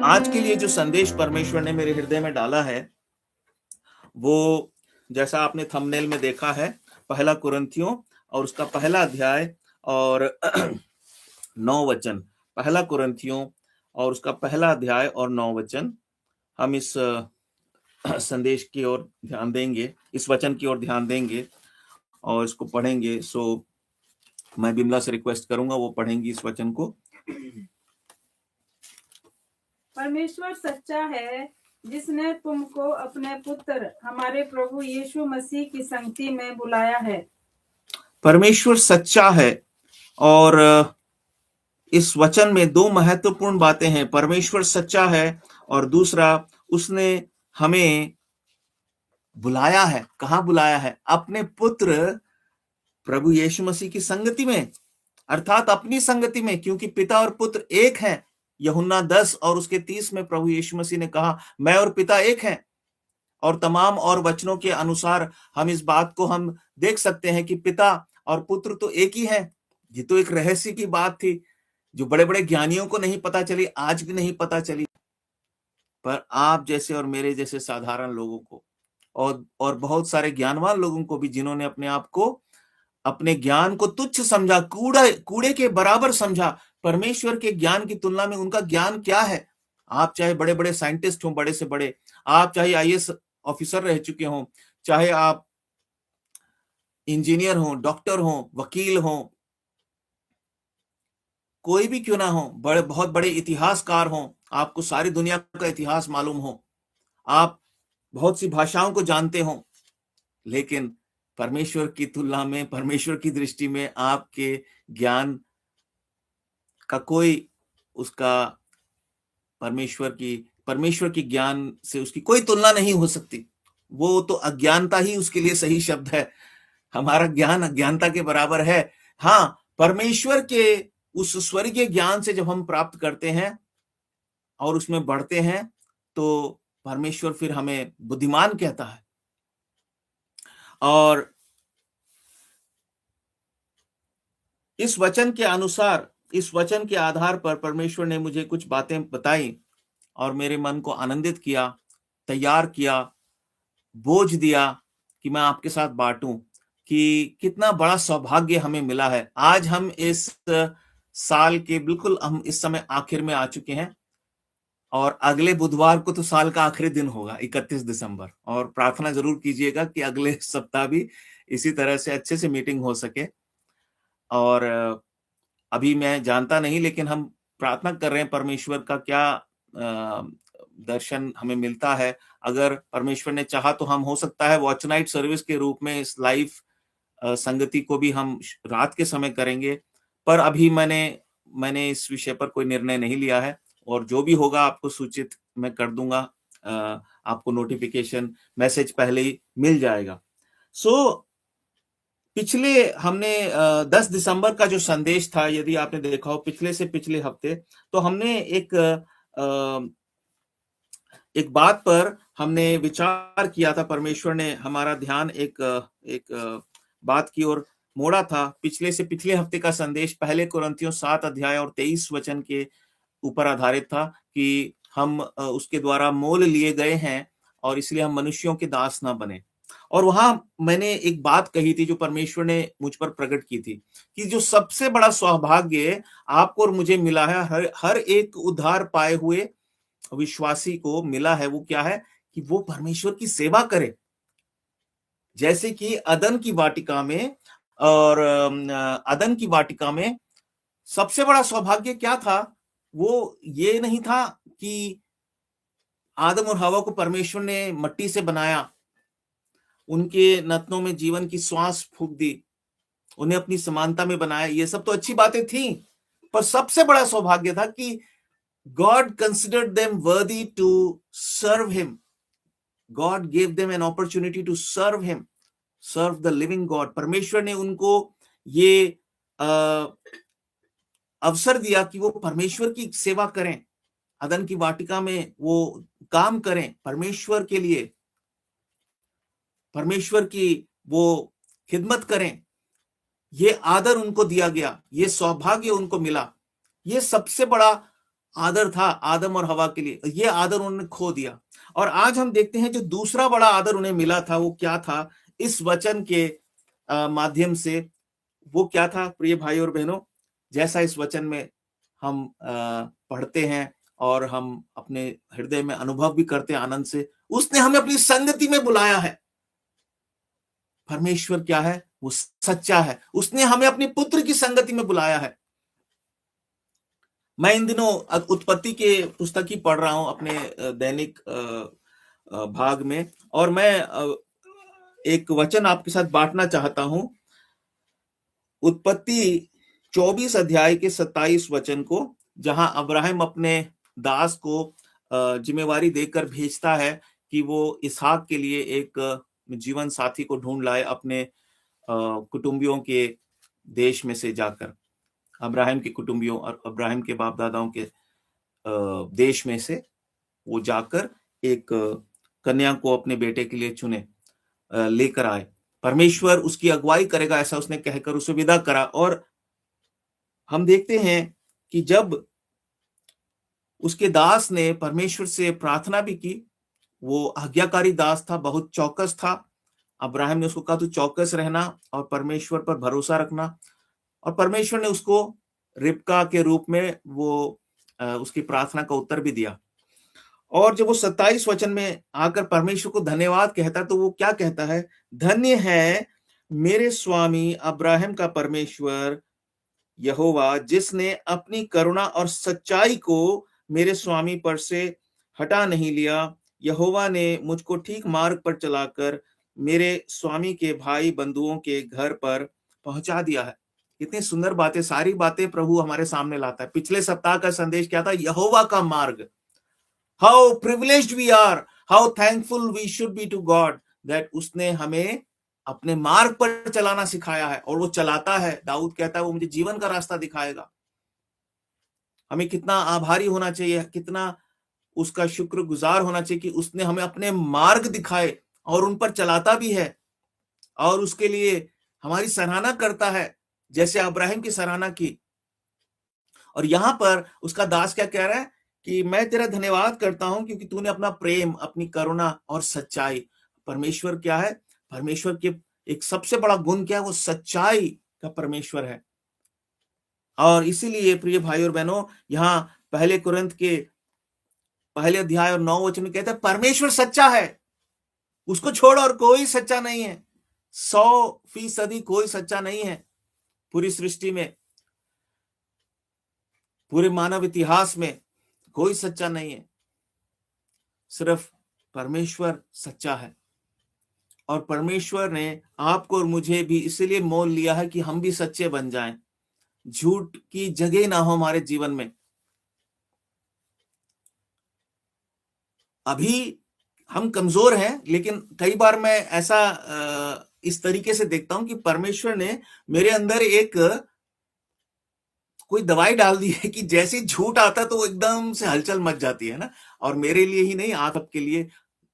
आज के लिए जो संदेश परमेश्वर ने मेरे हृदय में डाला है, वो जैसा आपने थंबनेल में देखा है, पहला कुरिन्थियों और उसका पहला अध्याय और 9 वचन। पहला कुरिन्थियों और उसका पहला अध्याय और 9 वचन। हम इस संदेश की ओर ध्यान देंगे, इस वचन की ओर ध्यान देंगे और इसको पढ़ेंगे। सो मैं बिमला से रिक्वेस्ट करूंगा, वो पढ़ेंगी इस वचन को। परमेश्वर सच्चा है, जिसने तुमको अपने पुत्र हमारे प्रभु यीशु मसीह की संगति में बुलाया है। परमेश्वर सच्चा है, और इस वचन में दो महत्वपूर्ण बातें हैं। परमेश्वर सच्चा है और दूसरा, उसने हमें बुलाया है। कहाँ बुलाया है? अपने पुत्र प्रभु यीशु मसीह की संगति में, अर्थात अपनी संगति में, क्योंकि पिता और पुत्र एक हैं। यूहन्ना 10 और उसके 30 में प्रभु यीशु मसीह ने कहा, मैं और पिता एक हैं। और तमाम और वचनों के अनुसार हम इस बात को हम देख सकते हैं कि पिता और पुत्र तो एक ही है। ये तो एक रहस्य की बात थी जो बड़े बड़े ज्ञानियों को नहीं पता चली, आज भी नहीं पता चली, पर आप जैसे और मेरे जैसे साधारण लोगों को और बहुत सारे ज्ञानवान लोगों को भी, जिन्होंने अपने आप को, अपने ज्ञान को तुच्छ समझा, कूड़े के बराबर समझा। परमेश्वर के ज्ञान की तुलना में उनका ज्ञान क्या है? आप चाहे बड़े बड़े साइंटिस्ट हो, बड़े से बड़े, आप चाहे आईएएस ऑफिसर रह चुके हों, चाहे आप इंजीनियर हो, डॉक्टर हो, वकील हो, कोई भी क्यों ना हो, बहुत बड़े इतिहासकार हो, आपको सारी दुनिया का इतिहास मालूम हो, आप बहुत सी भाषाओं को जानते हो, लेकिन परमेश्वर की तुलना में, परमेश्वर की दृष्टि में आपके ज्ञान का कोई, उसका परमेश्वर की ज्ञान से उसकी कोई तुलना नहीं हो सकती। वो तो अज्ञानता ही उसके लिए सही शब्द है। हमारा ज्ञान अज्ञानता के बराबर है। हाँ, परमेश्वर के उस स्वर्गीय ज्ञान से जब हम प्राप्त करते हैं और उसमें बढ़ते हैं, तो परमेश्वर फिर हमें बुद्धिमान कहता है। और इस वचन के अनुसार, इस वचन के आधार पर परमेश्वर ने मुझे कुछ बातें बताई और मेरे मन को आनंदित किया, तैयार किया, बोझ दिया कि मैं आपके साथ बांटूं कि कितना बड़ा सौभाग्य हमें मिला है। आज हम इस साल के बिल्कुल, हम इस समय आखिर में आ चुके हैं और अगले बुधवार को तो साल का आखिरी दिन होगा, 31 दिसंबर। और प्रार्थना जरूर कीजिएगा कि अगले सप्ताह भी इसी तरह से अच्छे से मीटिंग हो सके। और अभी मैं जानता नहीं, लेकिन हम प्रार्थना कर रहे हैं परमेश्वर का क्या दर्शन हमें मिलता है। अगर परमेश्वर ने चाहा तो हम, हो सकता है, वॉच नाइट सर्विस के रूप में इस लाइव संगति को भी हम रात के समय करेंगे। पर अभी मैंने इस विषय पर कोई निर्णय नहीं लिया है, और जो भी होगा आपको सूचित मैं कर दूंगा। आपको नोटिफिकेशन मैसेज पहले ही मिल जाएगा। सो पिछले हमने 10 दिसंबर का जो संदेश था, यदि आपने देखा हो पिछले से पिछले हफ्ते, तो हमने एक बात पर हमने विचार किया था। परमेश्वर ने हमारा ध्यान एक बात की ओर मोड़ा था। पिछले से पिछले हफ्ते का संदेश पहले कुरिन्थियों 7 अध्याय और 23 वचन के ऊपर आधारित था कि हम उसके द्वारा मोल लिए गए हैं और इसलिए हम मनुष्यों के दास ना बने। और वहां मैंने एक बात कही थी जो परमेश्वर ने मुझ पर प्रकट की थी, कि जो सबसे बड़ा सौभाग्य आपको और मुझे मिला है, हर एक उद्धार पाए हुए विश्वासी को मिला है, वो क्या है? कि वो परमेश्वर की सेवा करे। जैसे कि अदन की वाटिका में, और अदन की वाटिका में सबसे बड़ा सौभाग्य क्या था? वो ये नहीं था कि आदम और हवा को परमेश्वर ने मट्टी से बनाया, उनके नथनों में जीवन की श्वास फूंक दी, उन्हें अपनी समानता में बनाया। ये सब तो अच्छी बातें थी, पर सबसे बड़ा सौभाग्य था कि God considered them worthy to serve him. God gave them an opportunity to serve him, serve the living God. परमेश्वर ने उनको ये अवसर दिया कि वो परमेश्वर की सेवा करें, अदन की वाटिका में वो काम करें परमेश्वर के लिए, परमेश्वर की वो खिदमत करें। ये आदर उनको दिया गया, ये सौभाग्य उनको मिला। ये सबसे बड़ा आदर था आदम और हवा के लिए, ये आदर उन्होंने खो दिया। और आज हम देखते हैं जो दूसरा बड़ा आदर उन्हें मिला था वो क्या था, इस वचन के माध्यम से वो क्या था प्रिय भाई और बहनों, जैसा इस वचन में हम पढ़ते हैं और हम अपने हृदय में अनुभव भी करते हैं आनंद से, उसने हमें अपनी संगति में बुलाया है। परमेश्वर क्या है, वो सच्चा है, उसने हमें अपने पुत्र की संगति में बुलाया है। मैं इन दिनों उत्पत्ति के पुस्तक ही पढ़ रहा हूं अपने दैनिक भाग में, और मैं एक वचन आपके साथ बांटना चाहता हूं। उत्पत्ति 24 अध्याय के 27 वचन को, जहां अब्राहम अपने दास को जिम्मेवारी देकर भेजता है कि वो इसहाक के लिए एक जीवन साथी को ढूंढ लाए अपने कुटुंबियों के देश में से जाकर, अब्राहम के कुटुंबियों और अब्राहम के बाप दादाओं के देश में से वो जाकर एक कन्या को अपने बेटे के लिए चुने, लेकर आए। परमेश्वर उसकी अगुवाई करेगा ऐसा उसने कहकर उसे विदा करा। और हम देखते हैं कि जब उसके दास ने परमेश्वर से प्रार्थना भी की, वो आज्ञाकारी दास था, बहुत चौकस था। अब्राहम ने उसको कहा तू चौकस रहना और परमेश्वर पर भरोसा रखना, और परमेश्वर ने उसको रिबका के रूप में वो उसकी प्रार्थना का उत्तर भी दिया। और जब वो 27 वचन में आकर परमेश्वर को धन्यवाद कहता तो वो क्या कहता है, धन्य है मेरे स्वामी अब्राहम का परमेश्वर यहोवा, जिसने अपनी करुणा और सच्चाई को मेरे स्वामी पर से हटा नहीं लिया। यहोवा ने मुझको ठीक मार्ग पर चलाकर मेरे स्वामी के भाई बंधुओं के घर पर पहुंचा दिया है। कितनी सुंदर बातें, सारी बातें प्रभु हमारे सामने लाता है। पिछले सप्ताह का संदेश क्या था, यहोवा का मार्ग। How privileged we are, how thankful we should be to God that उसने हमें अपने मार्ग पर चलाना सिखाया है, और वो चलाता है। दाऊद कहता है वो मुझे जीवन का रास्ता दिखाएगा। हमें कितना आभारी होना चाहिए, कितना उसका शुक्रगुजार होना चाहिए कि उसने हमें अपने मार्ग दिखाए और उन पर चलाता भी है, और उसके लिए हमारी सराहना करता है जैसे अब्राहम की सराहना की। और यहां पर उसका दास क्या कह रहा है कि मैं तेरा धन्यवाद करता हूं क्योंकि तूने अपना प्रेम, अपनी करुणा और सच्चाई, परमेश्वर क्या है, परमेश्वर के एक सबसे बड़ा गुण क्या है, वो सच्चाई का परमेश्वर है। और इसीलिए प्रिय भाई और बहनों, यहाँ पहले कुरिन्थ के पहले अध्याय और 9 वचन में कहता है परमेश्वर सच्चा है, उसको छोड़ और कोई सच्चा नहीं है। 100% कोई सच्चा नहीं है पूरी सृष्टि में, पूरे मानव इतिहास में कोई सच्चा नहीं है, सिर्फ परमेश्वर सच्चा है। और परमेश्वर ने आपको और मुझे भी इसलिए मोल लिया है कि हम भी सच्चे बन जाएं, झूठ की जगह ना हो हमारे जीवन में। अभी हम कमजोर हैं, लेकिन कई बार मैं ऐसा इस तरीके से देखता हूं कि परमेश्वर ने मेरे अंदर एक कोई दवाई डाल दी है कि जैसे झूठ आता तो एकदम से हलचल मच जाती है ना। और मेरे लिए ही नहीं, आप सबके लिए,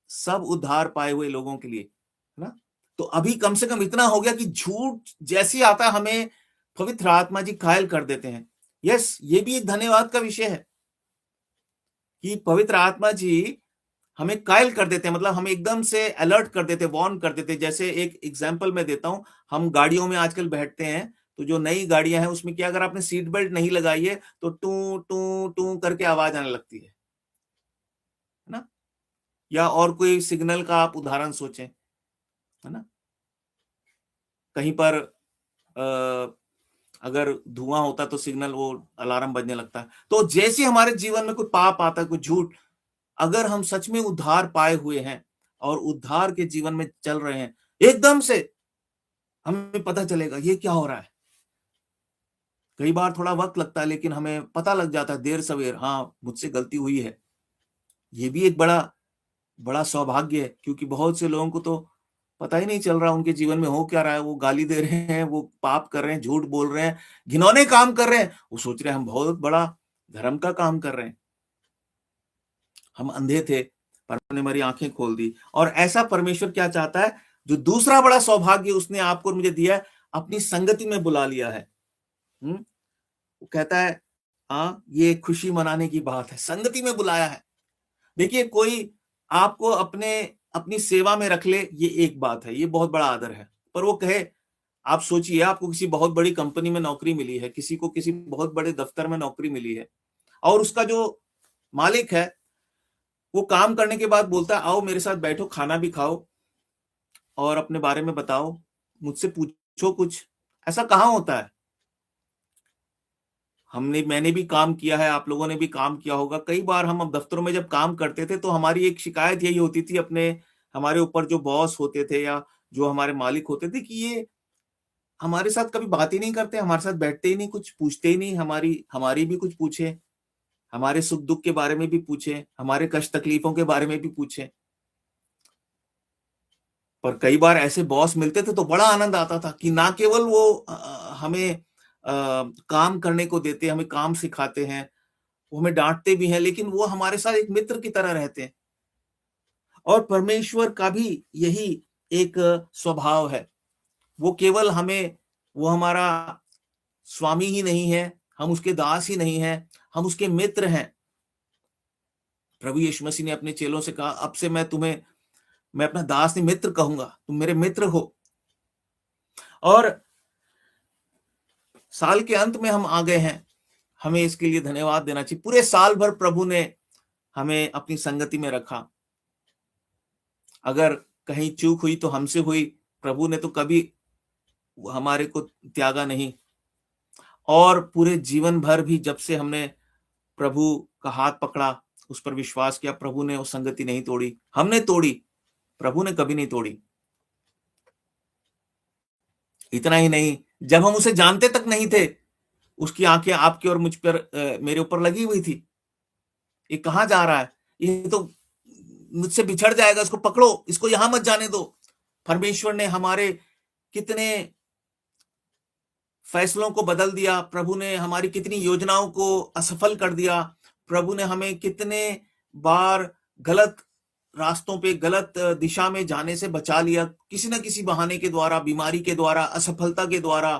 सब उद्धार पाए हुए लोगों के लिए, है ना। तो अभी कम से कम इतना हो गया कि झूठ जैसी आता हमें पवित्र आत्मा जी कायल कर देते हैं। यस, ये भी एक धन्यवाद का विषय है कि पवित्र आत्मा जी हमें कायल कर देते हैं, मतलब हमें एकदम से अलर्ट कर देते, वार्न कर देते। जैसे एक एग्जांपल मैं देता हूं, हम गाड़ियों में आजकल बैठते हैं तो जो नई गाड़ियां हैं उसमें क्या, अगर आपने सीट बेल्ट नहीं लगाई है तो टू टू टू करके आवाज आने लगती है ना। या और कोई सिग्नल का आप उदाहरण सोचें, है ना। कहीं पर अगर धुआं होता तो सिग्नल, वो अलार्म बजने लगता है। तो जैसे हमारे जीवन में कोई पाप आता है, कोई झूठ, अगर हम सच में उद्धार पाए हुए हैं और उद्धार के जीवन में चल रहे हैं, एकदम से हमें पता चलेगा ये क्या हो रहा है। कई बार थोड़ा वक्त लगता है, लेकिन हमें पता लग जाता है देर सवेर, हाँ मुझसे गलती हुई है। ये भी एक बड़ा बड़ा सौभाग्य है, क्योंकि बहुत से लोगों को तो पता ही नहीं चल रहा उनके जीवन में हो क्या रहा है। वो गाली दे रहे हैं, वो पाप कर रहे हैं, झूठ बोल रहे हैं, घिनौने काम कर रहे हैं, वो सोच रहे हैं हम बहुत बड़ा धर्म का काम कर रहे हैं। हम अंधे थे, परमेश्वर ने हमारी आंखें खोल दी। और ऐसा परमेश्वर क्या चाहता है, जो दूसरा बड़ा सौभाग्य उसने आपको और मुझे दिया है, अपनी संगति में बुला लिया है। वो कहता है ये खुशी मनाने की बात है, संगति में बुलाया है। देखिए, कोई आपको अपनी सेवा में रख ले, ये एक बात है, ये बहुत बड़ा आदर है। पर वो कहे, आप सोचिए, आपको किसी बहुत बड़ी कंपनी में नौकरी मिली है, किसी को किसी बहुत बड़े दफ्तर में नौकरी मिली है, और उसका जो मालिक है, वो काम करने के बाद बोलता है, आओ मेरे साथ बैठो, खाना भी खाओ और अपने बारे में बताओ, मुझसे पूछो कुछ। ऐसा कहाँ होता है? मैंने भी काम किया है, आप लोगों ने भी काम किया होगा। कई बार हम अब दफ्तरों में जब काम करते थे, तो हमारी एक शिकायत यही होती थी, हमारे ऊपर जो बॉस होते थे या जो हमारे मालिक होते थे, कि ये हमारे साथ कभी बात ही नहीं करते, हमारे साथ बैठते ही नहीं, कुछ पूछते ही नहीं, हमारी भी कुछ पूछे, हमारे सुख दुख के बारे में भी पूछे, हमारे कष्ट तकलीफों के बारे में भी पूछे। पर कई बार ऐसे बॉस मिलते थे तो बड़ा आनंद आता था कि ना केवल वो हमें काम करने को देते, हमें काम सिखाते हैं, वो हमें डांटते भी हैं, लेकिन वो हमारे साथ एक मित्र की तरह रहते हैं। और परमेश्वर का भी यही एक स्वभाव है। वो हमारा स्वामी ही नहीं है, हम उसके दास ही नहीं हैं, हम उसके मित्र हैं। प्रभु यीशु मसीह ने अपने चेलों से कहा, अब से मैं अपना दास नहीं मित्र कहूंगा, तुम मेरे मित्र हो। और साल के अंत में हम आ गए हैं, हमें इसके लिए धन्यवाद देना चाहिए। पूरे साल भर प्रभु ने हमें अपनी संगति में रखा। अगर कहीं चूक हुई तो हमसे हुई, प्रभु ने तो कभी हमारे को त्यागा नहीं। और पूरे जीवन भर भी जब से हमने प्रभु का हाथ पकड़ा, उस पर विश्वास किया, प्रभु ने वो संगति नहीं तोड़ी। हमने तोड़ी, प्रभु ने कभी नहीं तोड़ी। इतना ही नहीं, जब हम उसे जानते तक नहीं थे, उसकी आंखें आपके और मुझ पर मेरे ऊपर लगी हुई थी। ये कहाँ जा रहा है, ये तो मुझसे बिछड़ जाएगा, इसको पकड़ो, इसको यहां मत जाने दो। परमेश्वर ने हमारे कितने फैसलों को बदल दिया, प्रभु ने हमारी कितनी योजनाओं को असफल कर दिया, प्रभु ने हमें कितने बार गलत रास्तों पे, गलत दिशा में जाने से बचा लिया, किसी न किसी बहाने के द्वारा, बीमारी के द्वारा, असफलता के द्वारा,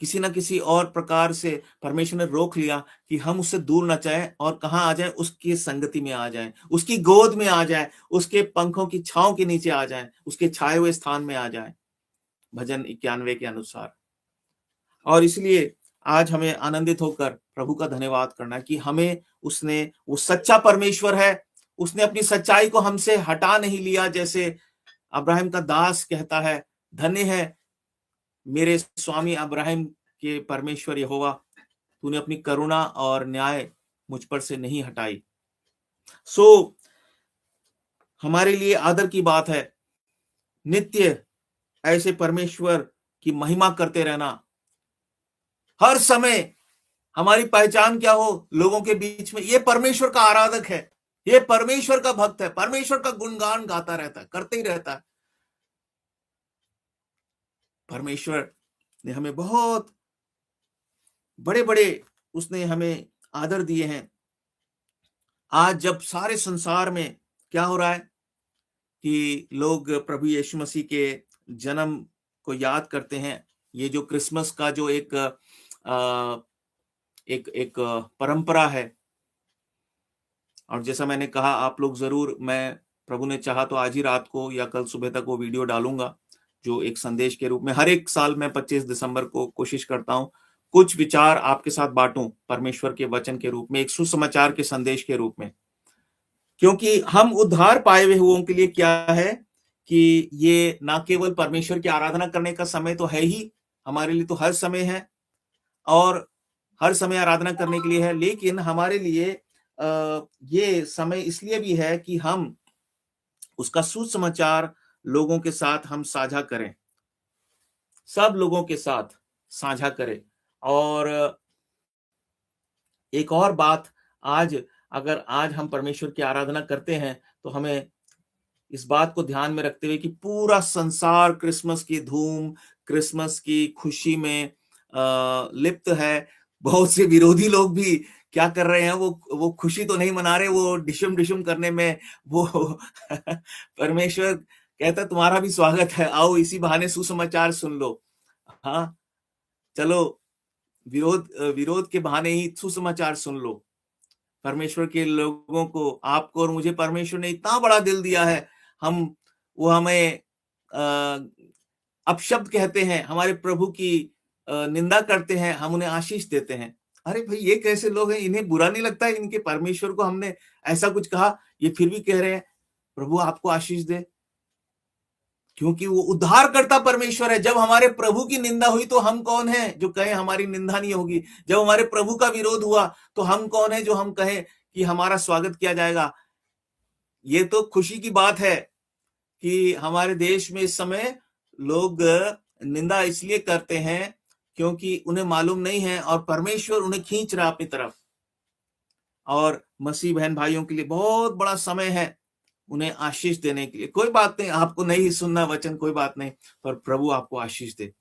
किसी न किसी और प्रकार से परमेश्वर ने रोक लिया कि हम उससे दूर न जाएं और कहां आ जाएं, उसकी संगति में आ जाएं, उसकी गोद में आ जाएं, उसके पंखों की छांव के नीचे आ जाएं, उसके छाए हुए स्थान में आ जाएं, भजन 91 के अनुसार। और इसलिए आज हमें आनंदित होकर प्रभु का धन्यवाद करना कि हमें वो सच्चा परमेश्वर है, उसने अपनी सच्चाई को हमसे हटा नहीं लिया। जैसे अब्राहम का दास कहता है, धन्य है मेरे स्वामी अब्राहम के परमेश्वर यहोवा, तूने अपनी करुणा और न्याय मुझ पर से नहीं हटाई। हमारे लिए आदर की बात है नित्य ऐसे परमेश्वर की महिमा करते रहना। हर समय हमारी पहचान क्या हो लोगों के बीच में, ये परमेश्वर का आराधक है, ये परमेश्वर का भक्त है, परमेश्वर का गुणगान गाता रहता है, करते ही रहता है। परमेश्वर ने हमें बहुत बड़े बड़े उसने हमें आदर दिए हैं। आज जब सारे संसार में क्या हो रहा है कि लोग प्रभु यीशु मसीह के जन्म को याद करते हैं, ये जो क्रिसमस का जो एक परंपरा है, और जैसा मैंने कहा, आप लोग जरूर, मैं प्रभु ने चाहा तो आज ही रात को या कल सुबह तक वो वीडियो डालूंगा, जो एक संदेश के रूप में हर एक साल मैं 25 दिसंबर को कोशिश करता हूं कुछ विचार आपके साथ बांटूं परमेश्वर के वचन के रूप में, एक सुसमाचार के संदेश के रूप में। क्योंकि हम उद्धार पाए हुए के लिए क्या है कि ये ना केवल परमेश्वर की आराधना करने का समय तो है ही, हमारे लिए तो हर समय है और हर समय आराधना करने के लिए है, लेकिन हमारे लिए ये समय इसलिए भी है कि हम उसका सुसमाचार लोगों के साथ हम साझा करें, सब लोगों के साथ साझा करें। और एक और बात, अगर आज हम परमेश्वर की आराधना करते हैं तो हमें इस बात को ध्यान में रखते हुए कि पूरा संसार क्रिसमस की धूम, क्रिसमस की खुशी में लिप्त है। बहुत से विरोधी लोग भी क्या कर रहे हैं, वो खुशी तो नहीं मना रहे, वो डिशम डिशम करने में वो परमेश्वर कहता है तुम्हारा भी स्वागत है, आओ इसी बहाने सुसमाचार सुन लो। हाँ, चलो विरोध के बहाने ही सुसमाचार सुन लो। परमेश्वर के लोगों को, आपको और मुझे परमेश्वर ने इतना बड़ा दिल दिया है, वो हमें अपशब्द कहते हैं, हमारे प्रभु की निंदा करते हैं, हम उन्हें आशीष देते हैं। अरे भाई, ये कैसे लोग हैं? इन्हें बुरा नहीं लगता है इनके परमेश्वर को हमने ऐसा कुछ कहा, ये फिर भी कह रहे हैं प्रभु आपको आशीष दे, क्योंकि वो उद्धारकर्ता परमेश्वर है। जब हमारे प्रभु की निंदा हुई तो हम कौन हैं जो कहें हमारी निंदा नहीं होगी? जब हमारे प्रभु का विरोध हुआ तो हम कौन है जो हम कहें कि हमारा स्वागत किया जाएगा? ये तो खुशी की बात है कि हमारे देश में इस समय लोग निंदा इसलिए करते हैं क्योंकि उन्हें मालूम नहीं है और परमेश्वर उन्हें खींच रहा अपनी तरफ। और मसीह बहन भाइयों के लिए बहुत बड़ा समय है उन्हें आशीष देने के लिए। कोई बात नहीं, आपको नहीं सुनना वचन, कोई बात नहीं, पर प्रभु आपको आशीष दे।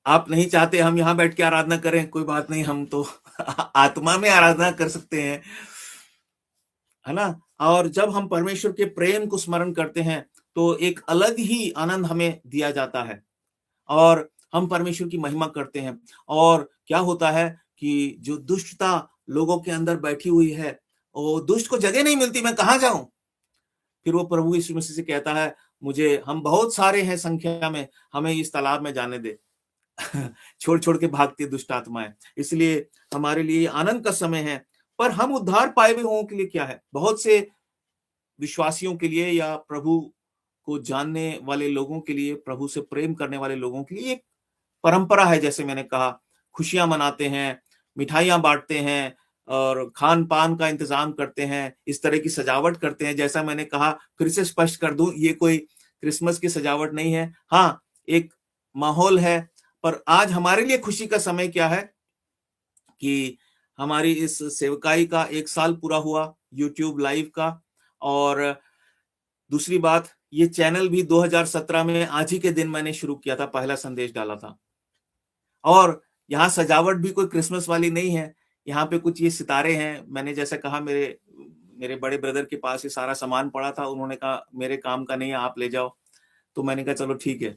आप नहीं चाहते हम यहां बैठ के आराधना करें, कोई बात नहीं, हम तो आत्मा में आराधना कर सकते हैं, है ना। और जब हम परमेश्वर के प्रेम को स्मरण करते हैं तो एक अलग ही आनंद हमें दिया जाता है और हम परमेश्वर की महिमा करते हैं। और क्या होता है कि जो दुष्टता लोगों के अंदर बैठी हुई है, वो दुष्ट को जगह नहीं मिलती, मैं कहां जाऊं? फिर वो प्रभु यीशु मसीह से कहता है, हम बहुत सारे हैं संख्या में, हमें इस तालाब में जाने दे। छोड़ छोड़ के भागती दुष्ट आत्माएं। इसलिए हमारे लिए आनंद का समय है। पर हम उद्धार पाए हुए लोगों के लिए क्या है? बहुत से विश्वासियों के लिए या प्रभु को जानने वाले लोगों के लिए, प्रभु से प्रेम करने वाले लोगों के लिए एक परंपरा है। जैसे मैंने कहा, खुशियां मनाते हैं, मिठाइयां बांटते हैं और खान पान का इंतजाम करते हैं, इस तरह की सजावट करते हैं। जैसा मैंने कहा, फिर से स्पष्ट कर दूं, ये कोई क्रिसमस की सजावट नहीं है। हाँ, एक माहौल है। पर आज हमारे लिए खुशी का समय क्या है कि हमारी इस सेवकाई का 1 साल पूरा हुआ, यूट्यूब लाइव का। और दूसरी बात, ये चैनल भी 2017 में आज ही के दिन मैंने शुरू किया था, पहला संदेश डाला था। और यहाँ सजावट भी कोई क्रिसमस वाली नहीं है। यहाँ पे कुछ ये सितारे हैं। मैंने जैसे कहा, मेरे बड़े ब्रदर के पास ये सारा सामान पड़ा था, उन्होंने कहा मेरे काम का नहीं है, आप ले जाओ। तो मैंने कहा चलो ठीक है।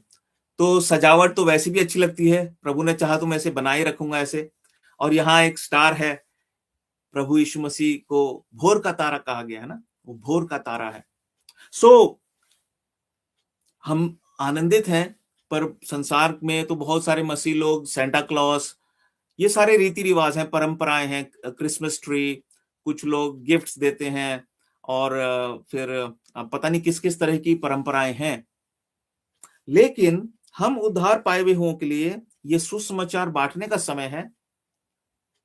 तो सजावट तो वैसे भी अच्छी लगती है, प्रभु ने चाहा तो मैं ऐसे बनाए रखूंगा ऐसे। और यहाँ एक स्टार है, प्रभु यीशु मसीह को भोर का तारा कहा गया है ना, वो भोर का तारा है। हम आनंदित हैं। पर संसार में तो बहुत सारे मसीह लोग, सेंटा क्लॉस, ये सारे रीति रिवाज हैं, परंपराएं हैं, क्रिसमस ट्री, कुछ लोग गिफ्ट्स देते हैं और फिर पता नहीं किस किस तरह की परंपराएं हैं। लेकिन हम उद्धार पाए हुए लोगों के लिए ये सुसमाचार बांटने का समय है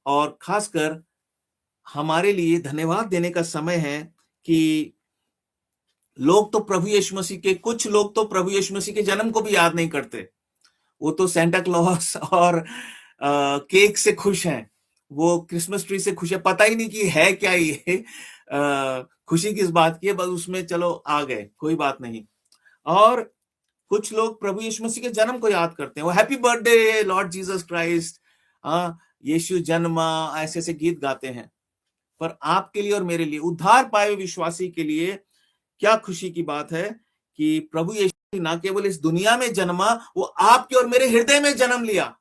और खासकर हमारे लिए धन्यवाद देने का समय है कि कुछ लोग तो प्रभु यीशु मसीह के जन्म को भी याद नहीं करते। वो तो सेंटा क्लॉस और केक से खुश हैं, वो क्रिसमस ट्री से खुश है, पता ही नहीं कि है क्या ये, खुशी किस बात की है, बस उसमें चलो आ गए, कोई बात नहीं। और कुछ लोग प्रभु यीशु मसीह के जन्म को याद करते हैं, वो happy birthday lord Jesus Christ, Yeshu जन्मा, ऐसे ऐसे गीत गाते हैं। पर आपके लिए और मेरे लिए, उद्धार पाए हुए विश्वासी के लिए क्या खुशी की बात है कि प्रभु यीशु ना केवल इस दुनिया में जन्मा, वो आपके और मेरे हृदय में जन्म लिया।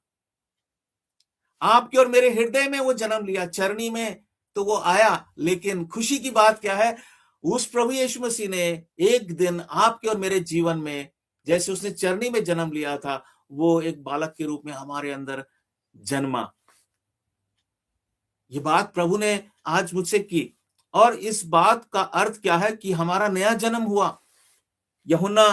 आपके और मेरे हृदय में वो जन्म लिया, चरनी में तो वो आया। लेकिन खुशी की बात क्या है, उस प्रभु यीशु मसीह ने एक दिन आपके और मेरे जीवन में, जैसे उसने चरनी में जन्म लिया था, वो एक बालक के रूप में हमारे अंदर जन्मा। ये बात प्रभु ने आज मुझसे की। और इस बात का अर्थ क्या है कि हमारा नया जन्म हुआ। यूहन्ना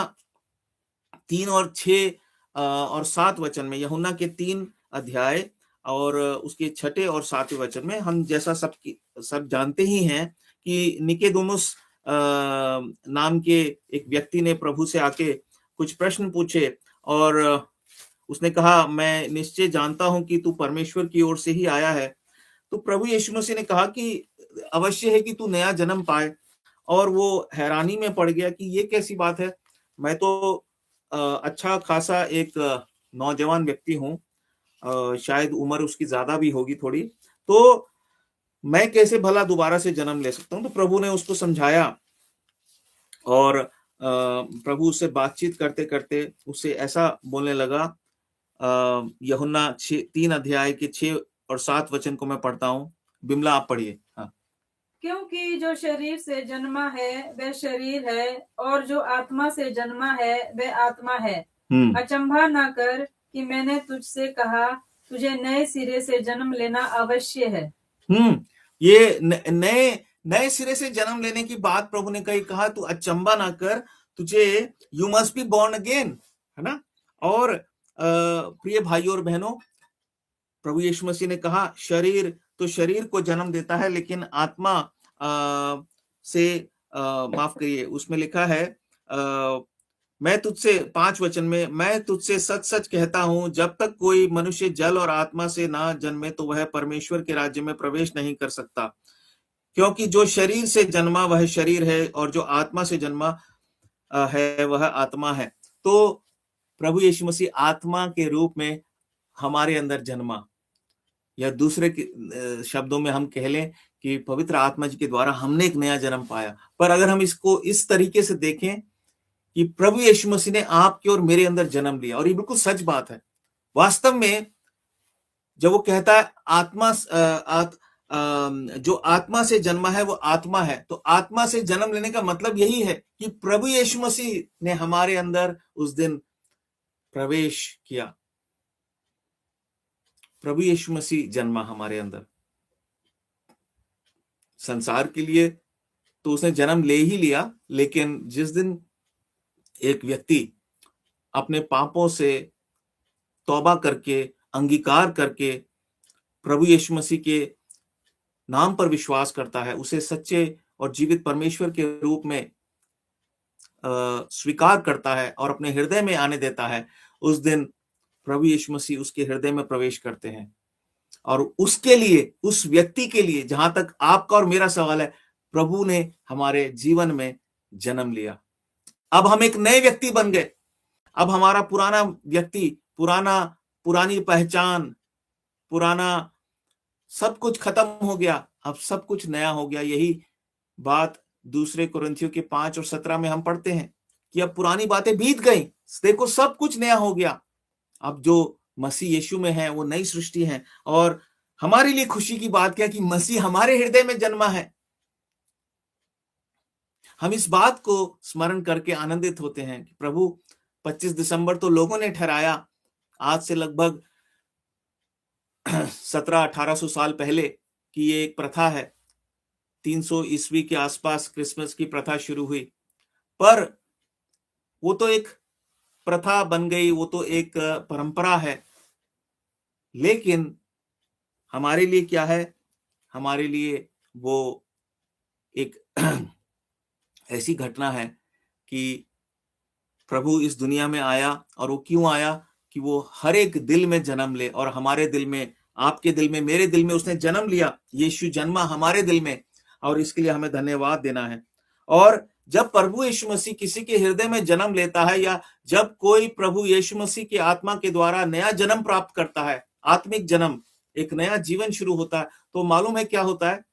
3 और 6 और 7 वचन में, यूहन्ना के 3 अध्याय और उसके 6 और 7वें वचन में, हम जैसा सब जानते ही हैं कि निकोदेमुस नाम के एक व्यक्ति ने प्रभु से आके कुछ प्रश्न पूछे और उसने कहा, मैं निश्चय जानता हूं कि तू परमेश्वर की ओर से ही आया है। तो प्रभु यीशु मसीह ने कहा कि अवश्य है कि तू नया जन्म पाए। और वो हैरानी में पड़ गया कि ये कैसी बात है, मैं तो अच्छा खासा एक नौजवान व्यक्ति हूँ, शायद उम्र उसकी ज्यादा भी होगी थोड़ी, तो मैं कैसे भला दोबारा से जन्म ले सकता हूँ। तो प्रभु ने उसको समझाया और प्रभु उससे बातचीत करते करते उससे ऐसा बोलने लगा यूहन्ना 3 अध्याय के 6 और 7 वचन को मैं पढ़ता हूँ। बिमला आप पढ़िए। हाँ। क्योंकि जो शरीर से जन्मा है वह शरीर है, और जो आत्मा से जन्मा है वह आत्मा है। अचंभा न कर कि मैंने तुझसे कहा, तुझे नए सिरे से जन्म लेना अवश्य है। ये नए सिरे से जन्म लेने की बात प्रभु ने कहा, तू अचंभा ना कर, तुझे you must be born again, है ना। और प्रिय भाइयों और बहनों, प्रभु यीशु मसीह ने कहा शरीर तो शरीर को जन्म देता है, लेकिन आत्मा से माफ करिए, उसमें लिखा है मैं तुझसे 5 वचन में, मैं तुझसे सच सच कहता हूं, जब तक कोई मनुष्य जल और आत्मा से ना जन्मे तो वह परमेश्वर के राज्य में प्रवेश नहीं कर सकता। क्योंकि जो शरीर से जन्मा वह शरीर है, और जो आत्मा से जन्मा है वह आत्मा है। तो प्रभु यीशु मसीह आत्मा के रूप में हमारे अंदर जन्मा, या दूसरे शब्दों में हम कह लें कि पवित्र आत्मा जी के द्वारा हमने एक नया जन्म पाया। पर अगर हम इसको इस तरीके से देखें कि प्रभु यीशु मसीह ने आपके और मेरे अंदर जन्म लिया, और ये बिल्कुल सच बात है। वास्तव में जब वो कहता है जो आत्मा से जन्मा है वो आत्मा है, तो आत्मा से जन्म लेने का मतलब यही है कि प्रभु यीशु मसीह ने हमारे अंदर उस दिन प्रवेश किया। प्रभु यीशु मसीह जन्मा हमारे अंदर। संसार के लिए तो उसने जन्म ले ही लिया, लेकिन जिस दिन एक व्यक्ति अपने पापों से तौबा करके, अंगीकार करके प्रभु यीशु मसीह के नाम पर विश्वास करता है, उसे सच्चे और जीवित परमेश्वर के रूप में स्वीकार करता है और अपने हृदय में आने देता है, उस दिन प्रभु यीशु मसीह उसके हृदय में प्रवेश करते हैं। और उसके लिए, उस व्यक्ति के लिए, जहां तक आपका और मेरा सवाल है, प्रभु ने हमारे जीवन में जन्म लिया। अब हम एक नए व्यक्ति बन गए। अब हमारा पुराना व्यक्ति, पुरानी पहचान, पुराना सब कुछ खत्म हो गया, अब सब कुछ नया हो गया। यही बात दूसरे कुरिन्थियों के 5 और 17 में हम पढ़ते हैं कि अब पुरानी बातें बीत गई, देखो सब कुछ नया हो गया। अब जो मसीह यीशु में है वो नई सृष्टि है। और हमारे लिए खुशी की बात क्या कि मसीह हमारे हृदय में जन्मा है। हम इस बात को स्मरण करके आनंदित होते हैं कि प्रभु 25 दिसंबर तो लोगों ने ठहराया, आज से लगभग 1700-1800 साल पहले की ये एक प्रथा है। 300 ईस्वी के आसपास क्रिसमस की प्रथा शुरू हुई, पर वो तो एक प्रथा बन गई, वो तो एक परंपरा है। लेकिन हमारे लिए क्या है? हमारे लिए वो एक ऐसी घटना है कि प्रभु इस दुनिया में आया, और वो क्यों आया? कि वो हर एक दिल में जन्म ले, और हमारे दिल में, आपके दिल में, मेरे दिल में उसने जन्म लिया। यीशु जन्मा हमारे दिल में, और इसके लिए हमें धन्यवाद देना है। और जब प्रभु यीशु मसीह किसी के हृदय में जन्म लेता है, या जब कोई प्रभु यीशु मसीह की आत्मा के द्वारा नया जन्म प्राप्त करता है, आत्मिक जन्म, एक नया जीवन शुरू होता है, तो मालूम है क्या होता है?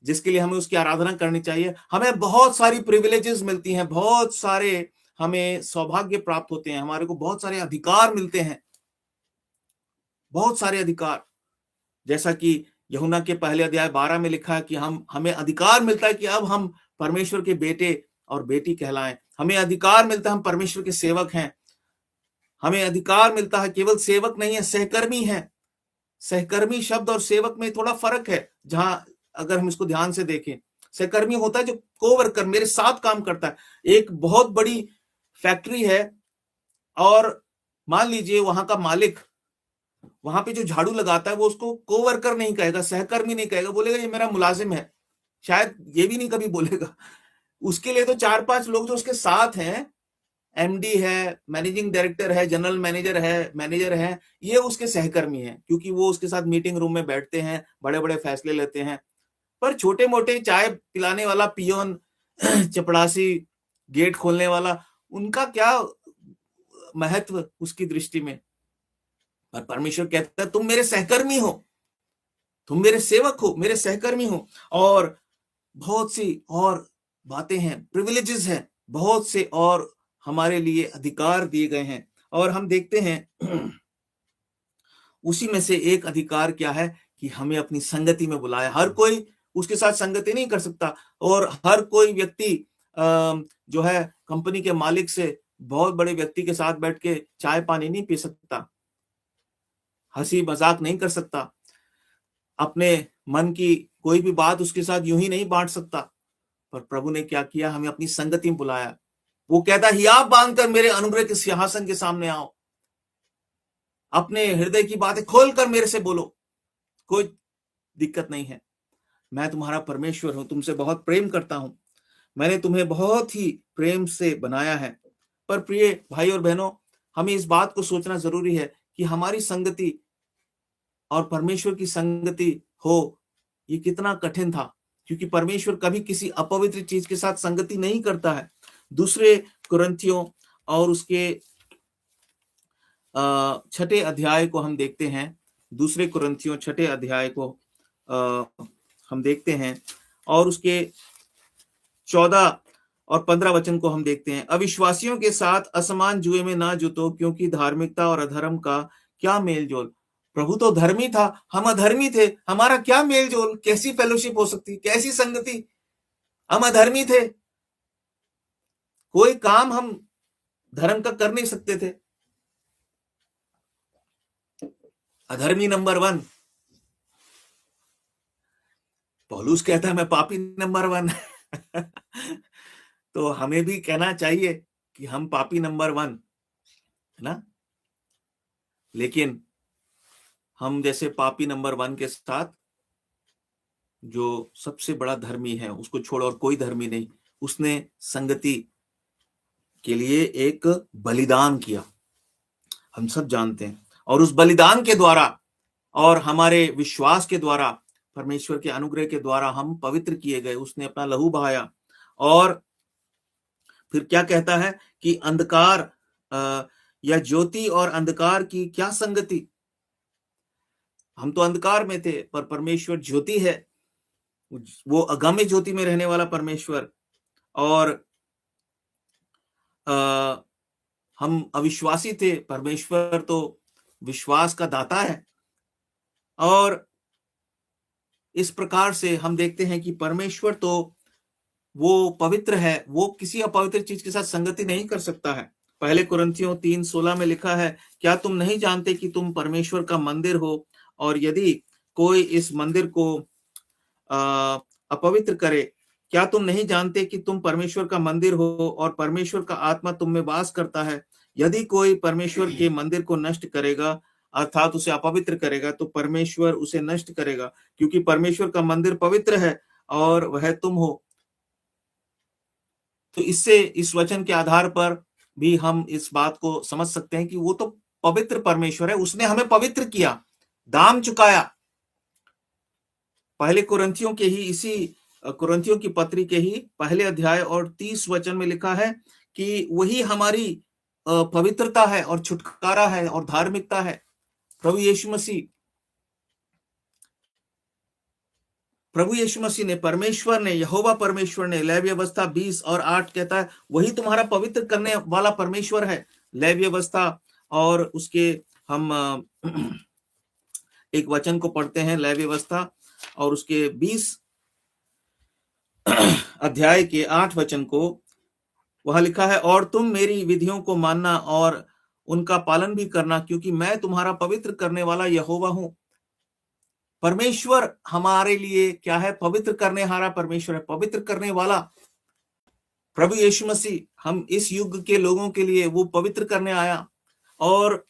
जिसके लिए हमें उसकी आराधना करनी चाहिए। हमें बहुत सारी प्रिविलेजेस मिलती हैं, बहुत सारे हमें सौभाग्य प्राप्त होते हैं, हमारे को बहुत सारे अधिकार मिलते हैं, बहुत सारे अधिकार। जैसा कि यूहन्ना के पहले अध्याय 12 में लिखा है कि हमें अधिकार मिलता है कि अब हम परमेश्वर के बेटे और बेटी कहलाएं। हमें अधिकार मिलता है, हम परमेश्वर के सेवक हैं। हमें अधिकार मिलता है, केवल सेवक नहीं है, सहकर्मी है। सहकर्मी शब्द और सेवक में थोड़ा फर्क है, जहां अगर हम इसको ध्यान से देखें, सहकर्मी होता है जो कोवर्कर, मेरे साथ काम करता है। एक बहुत बड़ी फैक्ट्री है, और मान लीजिए वहां का मालिक, वहां पे जो झाड़ू लगाता है, वो उसको कोवर्कर नहीं कहेगा, सहकर्मी नहीं कहेगा, बोलेगा ये मेरा मुलाजिम है। शायद ये भी नहीं कभी बोलेगा। उसके लिए तो 4-5 लोग जो उसके साथ हैं, एमडी है, मैनेजिंग डायरेक्टर है, जनरल मैनेजर है, ये उसके सहकर्मी हैं, क्योंकि वो उसके साथ मीटिंग रूम में बैठते हैं, बड़े बड़े फैसले लेते हैं। पर छोटे मोटे चाय पिलाने वाला पियोन, चपड़ासी, गेट खोलने वाला, उनका क्या महत्व उसकी दृष्टि में? पर परमेश्वर कहता है तुम मेरे सहकर्मी हो, तुम मेरे सेवक हो, मेरे सहकर्मी हो। और बहुत सी और बातें हैं, प्रिविलेजेस हैं, बहुत से और हमारे लिए अधिकार दिए गए हैं। और हम देखते हैं उसी में से एक अधिकार क्या है कि हमें अपनी संगति में बुलाया। हर कोई उसके साथ संगति नहीं कर सकता और हर कोई व्यक्ति जो है कंपनी के मालिक से बहुत बड़े व्यक्ति के साथ बैठ के चाय पानी नहीं पी सकता, हंसी मजाक नहीं कर सकता, अपने मन की कोई भी बात उसके साथ यूं ही नहीं बांट सकता। पर प्रभु ने क्या किया, हमें अपनी संगति में बुलाया। वो कहता हियाब बांधकर मेरे अनुग्रह के सिंहासन के सामने आओ, अपने हृदय की बातें खोलकर मेरे से बोलो, कोई दिक्कत नहीं है, मैं तुम्हारा परमेश्वर हूं, तुमसे बहुत प्रेम करता हूं, मैंने तुम्हें बहुत ही प्रेम से बनाया है। पर प्रिय भाई और बहनों, हमें इस बात को सोचना जरूरी है कि हमारी संगति और परमेश्वर की संगति हो, ये कितना कठिन था, क्योंकि परमेश्वर कभी किसी अपवित्र चीज के साथ संगति नहीं करता है। दूसरे कुरिन्थियों और उसके 6 अध्याय को हम देखते हैं, दूसरे कुरिन्थियों 6 अध्याय को हम देखते हैं और उसके 14 और 15 वचन को हम देखते हैं। अविश्वासियों के साथ असमान जुए में ना जुटो, क्योंकि धार्मिकता और अधर्म का क्या मेलजोल। प्रभु तो धर्मी था, हम अधर्मी थे, हमारा क्या मेलजोल, कैसी फेलोशिप हो सकती, कैसी संगति, हम अधर्मी थे, कोई काम हम धर्म का कर नहीं सकते थे। अधर्मी नंबर 1, पौलुस कहता है मैं पापी नंबर 1 तो हमें भी कहना चाहिए कि हम पापी नंबर 1 है ना, लेकिन हम जैसे पापी नंबर 1 के साथ जो सबसे बड़ा धर्मी है उसको छोड़ और कोई धर्मी नहीं, उसने संगति के लिए एक बलिदान किया, हम सब जानते हैं। और उस बलिदान के द्वारा और हमारे विश्वास के द्वारा, परमेश्वर के अनुग्रह के द्वारा हम पवित्र किए गए। उसने अपना लहू बहाया। और फिर क्या कहता है कि अंधकार या ज्योति और अंधकार की क्या संगति, हम तो अंधकार में थे पर परमेश्वर ज्योति है, वो अगम्य ज्योति में रहने वाला परमेश्वर। और हम अविश्वासी थे, परमेश्वर तो विश्वास का दाता है। और इस प्रकार से हम देखते हैं कि परमेश्वर तो वो पवित्र है, वो किसी अपवित्र चीज के साथ संगति नहीं कर सकता है। पहले कुरिन्थियों 3:16 में लिखा है, क्या तुम नहीं जानते कि तुम परमेश्वर का मंदिर हो, और यदि कोई इस मंदिर को अपवित्र करे, क्या तुम नहीं जानते कि तुम परमेश्वर का मंदिर हो और परमेश्वर का आत्मा तुम में वास करता है। यदि कोई परमेश्वर के मंदिर को नष्ट करेगा, अर्थात उसे अपवित्र करेगा, तो परमेश्वर उसे नष्ट करेगा, क्योंकि परमेश्वर का मंदिर पवित्र है और वह तुम हो। तो इससे, इस वचन के आधार पर भी हम इस बात को समझ सकते हैं कि वो तो पवित्र परमेश्वर है, उसने हमें पवित्र किया, दाम चुकाया। पहले कुरिन्थियों के ही, इसी कुरिन्थियों की पत्री के ही पहले अध्याय और 30 वचन में लिखा है कि वही हमारी पवित्रता है और छुटकारा है और धार्मिकता है, प्रभु यीशु मसीह। प्रभु यीशु मसीह ने, परमेश्वर ने, यहोवा परमेश्वर ने, लेवी अवस्था 20 और 8 कहता है वही तुम्हारा पवित्र करने वाला परमेश्वर है। लेवी अवस्था और उसके हम एक वचन को पढ़ते हैं, लेवी अवस्था और उसके 20 अध्याय के 8 वचन को। वहां लिखा है, और तुम मेरी विधियों को मानना और उनका पालन भी करना, क्योंकि मैं तुम्हारा पवित्र करने वाला यहोवा हूं। परमेश्वर हमारे लिए क्या है, पवित्र करने हारा परमेश्वर है, पवित्र करने वाला प्रभु यीशु मसीह हम इस युग के लोगों के लिए वो पवित्र करने आया। और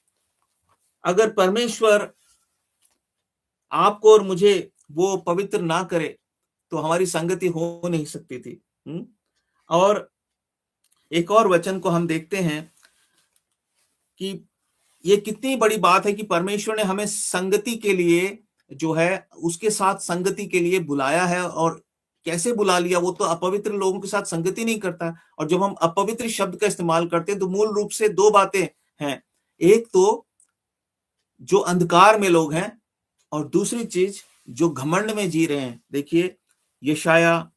अगर परमेश्वर आपको और मुझे वो पवित्र ना करे तो हमारी संगति हो नहीं सकती थी। और एक और वचन को हम देखते हैं कि ये कितनी बड़ी बात है कि परमेश्वर ने हमें संगति के लिए जो है, उसके साथ संगति के लिए बुलाया है। और कैसे बुला लिया, वो तो अपवित्र लोगों के साथ संगति नहीं करता। और जब हम अपवित्र शब्द का इस्तेमाल करते हैं तो मूल रूप से 2 बातें हैं, एक तो जो अंधकार में लोग हैं और दूसरी चीज जो घमंड में जी रहे हैं। देखिए यशाया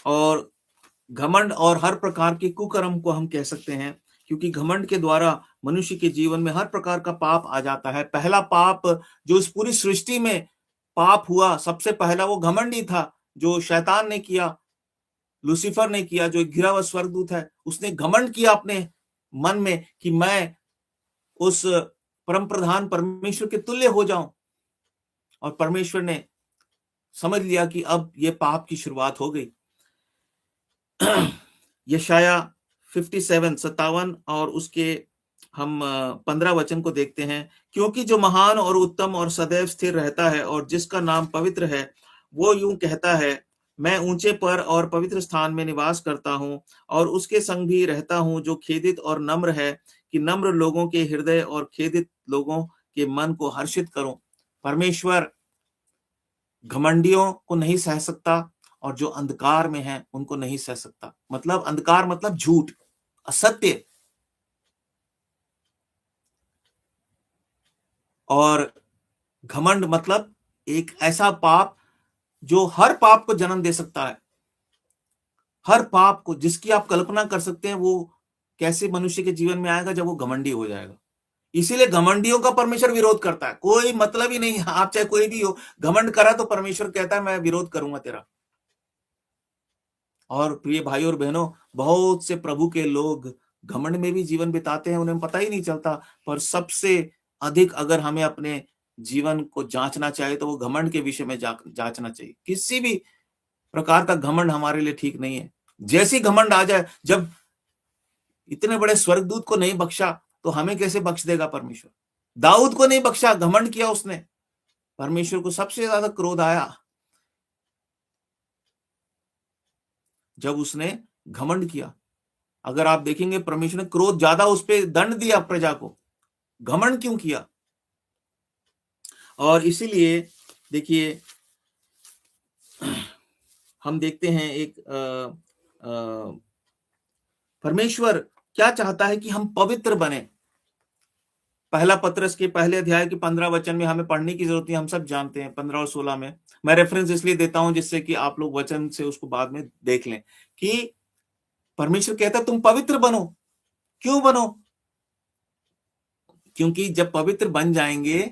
और घमंड और हर प्रकार के कुकर्म को हम कह सकते हैं, क्योंकि घमंड के द्वारा मनुष्य के जीवन में हर प्रकार का पाप आ जाता है। पहला पाप जो इस पूरी सृष्टि में पाप हुआ, सबसे पहला वो घमंड ही था, जो शैतान ने किया, लूसीफर ने किया, जो एक घिरा हुआ स्वर्गदूत है। उसने घमंड किया अपने मन में कि मैं उस परम प्रधान परमेश्वर के तुल्य हो जाऊं, और परमेश्वर ने समझ लिया कि अब ये पाप की शुरुआत हो गई। यशाया 57 और उसके हम 15 वचन को देखते हैं। क्योंकि जो महान और उत्तम और सदैव स्थिर रहता है और जिसका नाम पवित्र है, वो यूं कहता है, मैं ऊंचे पर और पवित्र स्थान में निवास करता हूं और उसके संग भी रहता हूं, जो खेदित और नम्र है, कि नम्र लोगों के हृदय और खेदित लोगों के मन को हर्षित करूं। परमेश्वर घमंडियों को नहीं सह सकता, और जो अंधकार में है उनको नहीं सह सकता। मतलब अंधकार मतलब झूठ, असत्य, और घमंड मतलब एक ऐसा पाप जो हर पाप को जन्म दे सकता है। हर पाप को, जिसकी आप कल्पना कर सकते हैं, वो कैसे मनुष्य के जीवन में आएगा जब वो घमंडी हो जाएगा। इसीलिए घमंडियों का परमेश्वर विरोध करता है। कोई मतलब ही नहीं, आप चाहे कोई भी हो, घमंड करा तो परमेश्वर कहता है मैं विरोध करूंगा तेरा। और प्रिय भाई और बहनों, बहुत से प्रभु के लोग घमंड में भी जीवन बिताते हैं, उन्हें पता ही नहीं चलता। पर सबसे अधिक अगर हमें अपने जीवन को जांचना चाहिए तो वो घमंड के विषय में जांचना चाहिए। किसी भी प्रकार का घमंड हमारे लिए ठीक नहीं है। जैसी घमंड आ जाए, जब इतने बड़े स्वर्गदूत को नहीं बख्शा तो हमें कैसे बख्श देगा परमेश्वर। दाऊद को नहीं बख्शा, घमंड किया उसने, परमेश्वर को सबसे ज्यादा क्रोध आया जब उसने घमंड किया। अगर आप देखेंगे, परमेश्वर ने क्रोध ज्यादा उस पर दंड दिया प्रजा को, घमंड क्यों किया। और इसीलिए देखिए, हम देखते हैं एक परमेश्वर क्या चाहता है कि हम पवित्र बने। पहला पत्रस के पहले अध्याय के 15 वचन में हमें पढ़ने की जरूरत नहीं, हम सब जानते हैं। 15 और 16 में मैं रेफरेंस इसलिए देता हूं जिससे कि आप लोग वचन से उसको बाद में देख लें कि परमेश्वर कहता है तुम पवित्र बनो। क्यों बनो? क्योंकि जब पवित्र बन जाएंगे,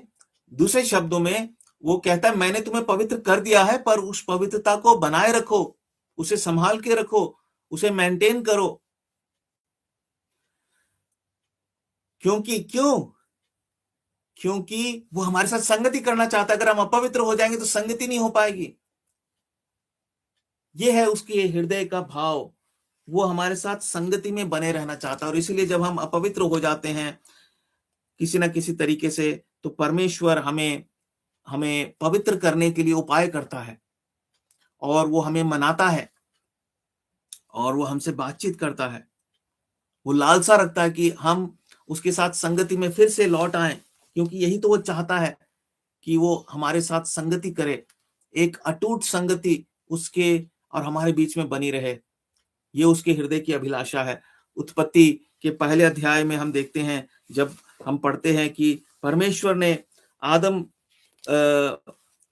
दूसरे शब्दों में वो कहता है मैंने तुम्हें पवित्र कर दिया है, पर उस पवित्रता को बनाए रखो, उसे संभाल के रखो, उसे मेंटेन करो। क्योंकि वो हमारे साथ संगति करना चाहता है। अगर हम अपवित्र हो जाएंगे तो संगति नहीं हो पाएगी। ये है उसके हृदय का भाव, वो हमारे साथ संगति में बने रहना चाहता है। और इसीलिए जब हम अपवित्र हो जाते हैं किसी ना किसी तरीके से, तो परमेश्वर हमें पवित्र करने के लिए उपाय करता है, और वो हमें मनाता है, और वो हमसे बातचीत करता है। वो लालसा रखता है कि हम उसके साथ संगति में फिर से लौट आए, क्योंकि यही तो वो चाहता है कि वो हमारे साथ संगति करे, एक अटूट संगति उसके और हमारे बीच में बनी रहे। ये उसके हृदय की अभिलाषा है। उत्पत्ति के पहले अध्याय में हम देखते हैं, जब हम पढ़ते हैं कि परमेश्वर ने आदम